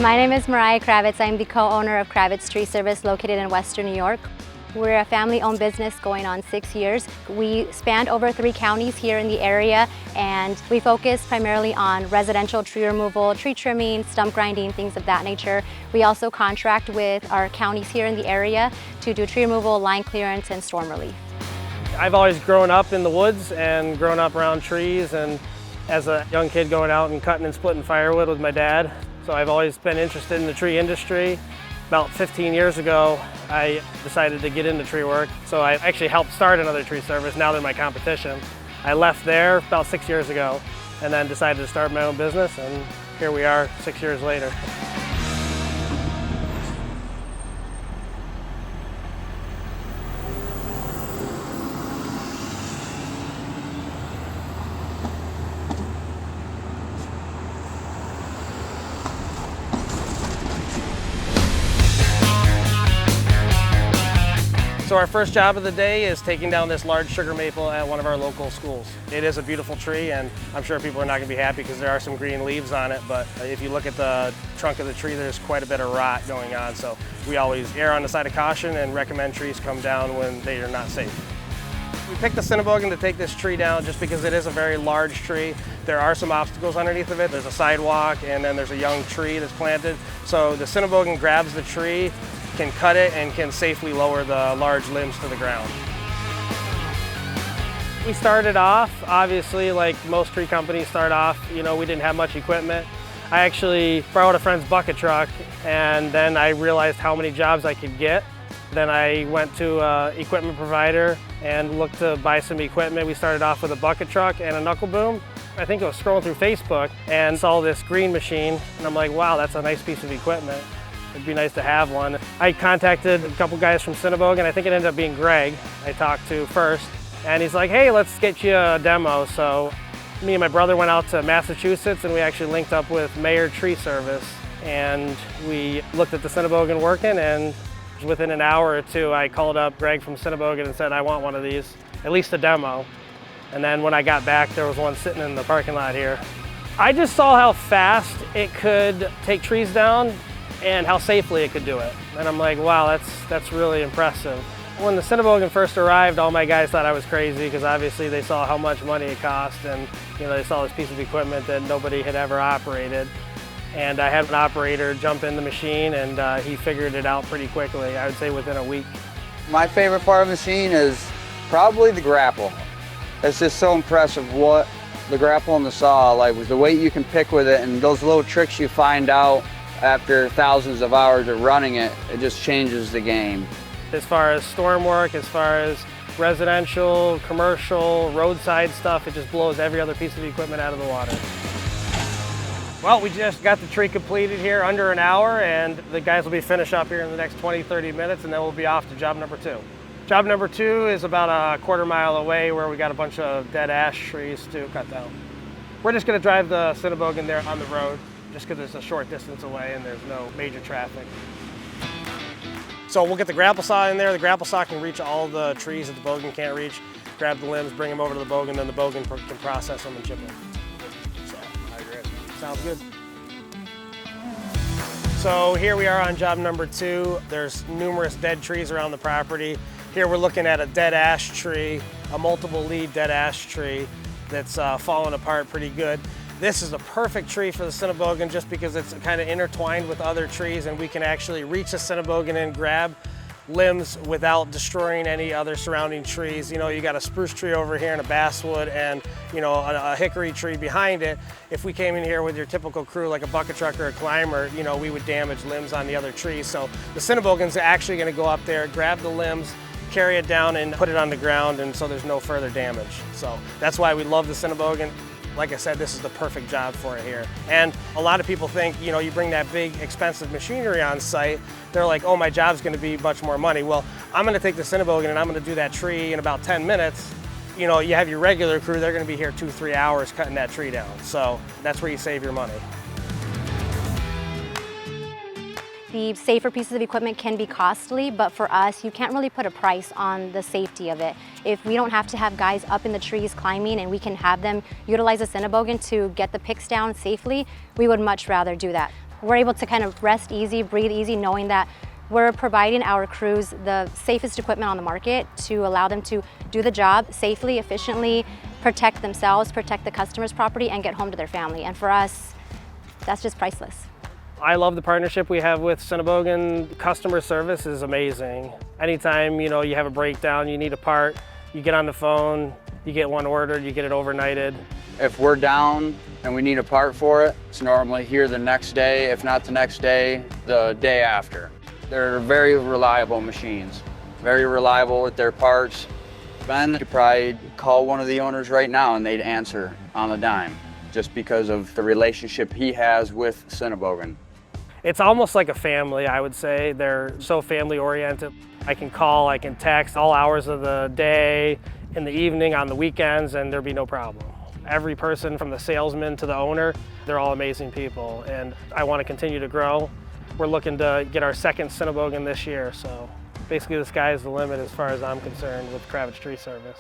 My name is Kravitz. I'm the co-owner of Kravitz Tree Service located in Western New York. We're a family-owned business going on 6 years. We span over 3 counties here in the area, and we focus primarily on residential tree removal, tree trimming, stump grinding, things of that nature. We also contract with our counties here in the area to do tree removal, line clearance, and storm relief. I've always grown up in the woods and grown up around trees, and as a young kid going out and cutting and splitting firewood with my dad. So I've always been interested in the tree industry. About 15 years ago, I decided to get into tree work. So I actually helped start another tree service. Now they're my competition. I left there about 6 years ago and then decided to start my own business, and here we are 6 years later. So our first job of the day is taking down this large sugar maple at one of our local schools. It is a beautiful tree, and I'm sure people are not going to be happy because there are some green leaves on it, but if you look at the trunk of the tree, there's quite a bit of rot going on. So we always err on the side of caution and recommend trees come down when they are not safe. We picked the Sennebogen to take this tree down just because it is a very large tree. There are some obstacles underneath of it. There's a sidewalk, and then there's a young tree that's planted. So the Sennebogen grabs the tree, can cut it, and can safely lower the large limbs to the ground. We started off, obviously, like most tree companies start off, we didn't have much equipment. I actually borrowed a friend's bucket truck, and then I realized how many jobs I could get. Then I went to an equipment provider and looked to buy some equipment. We started off with a bucket truck and a knuckle boom. I think I was scrolling through Facebook and saw this green machine, and I'm like, wow, that's a nice piece of equipment. It'd be nice to have one. I contacted a couple guys from Sennebogen. I think it ended up being Greg I talked to first. And he's like, hey, let's get you a demo. So me and my brother went out to Massachusetts, and we actually linked up with Kravitz Tree Service. And we looked at the Sennebogen working, and within an hour or two, I called up Greg from Sennebogen and said, I want one of these, at least a demo. And then when I got back, there was one sitting in the parking lot here. I just saw how fast it could take trees down and how safely it could do it. And I'm like, wow, that's really impressive. When the Sennebogen first arrived, all my guys thought I was crazy because obviously they saw how much money it cost, and they saw this piece of equipment that nobody had ever operated. And I had an operator jump in the machine, and he figured it out pretty quickly, I would say within a week. My favorite part of the machine is probably the grapple. It's just so impressive what the grapple and the saw, like with the weight you can pick with it and those little tricks you find out after thousands of hours of running it, it just changes the game. As far as storm work, as far as residential, commercial, roadside stuff, it just blows every other piece of equipment out of the water. Well, we just got the tree completed here under an hour, and the guys will be finished up here in the next 20-30 minutes, and then we'll be off to job number 2. Job number 2 is about a quarter mile away, where we got a bunch of dead ash trees to cut down. We're just going to drive the Sennebogen there on the road, just because it's a short distance away and there's no major traffic. So we'll get the grapple saw in there. The grapple saw can reach all the trees that the bogen can't reach. Grab the limbs, bring them over to the bogen, then the bogen can process them and chip them. So, I agree. Sounds good. So here we are on job number 2. There's numerous dead trees around the property. Here we're looking at a dead ash tree, a multiple lead dead ash tree that's fallen apart pretty good. This is the perfect tree for the Sennebogen just because it's kind of intertwined with other trees, and we can actually reach the Sennebogen and grab limbs without destroying any other surrounding trees. You got a spruce tree over here and a basswood and a hickory tree behind it. If we came in here with your typical crew like a bucket truck or a climber, we would damage limbs on the other trees. So the Sennebogen's actually going to go up there, grab the limbs, carry it down and put it on the ground, and so there's no further damage. So that's why we love the Sennebogen. Like I said, this is the perfect job for it here. And a lot of people think, you bring that big, expensive machinery on site, they're like, oh, my job's gonna be much more money. Well, I'm gonna take the Sennebogen and I'm gonna do that tree in about 10 minutes. You have your regular crew, they're gonna be here 2-3 hours cutting that tree down. So that's where you save your money. The safer pieces of equipment can be costly, but for us, you can't really put a price on the safety of it. If we don't have to have guys up in the trees climbing and we can have them utilize a Sennebogen to get the picks down safely, we would much rather do that. we're able to kind of rest easy, breathe easy, knowing that we're providing our crews the safest equipment on the market to allow them to do the job safely, efficiently, protect themselves, protect the customer's property, and get home to their family. And for us, that's just priceless. I love the partnership we have with Sennebogen. Customer service is amazing. Anytime you have a breakdown, you need a part, you get on the phone, you get one ordered, you get it overnighted. If we're down and we need a part for it, it's normally here the next day, if not the next day, the day after. They're very reliable machines, very reliable with their parts. Ben could probably call one of the owners right now and they'd answer on a dime, just because of the relationship he has with Sennebogen. It's almost like a family, I would say. They're so family oriented. I can call, I can text all hours of the day, in the evening, on the weekends, and there'd be no problem. Every person from the salesman to the owner, they're all amazing people, and I want to continue to grow. We're looking to get our second Sennebogen this year, so basically the sky is the limit as far as I'm concerned with Kravitz Tree Service.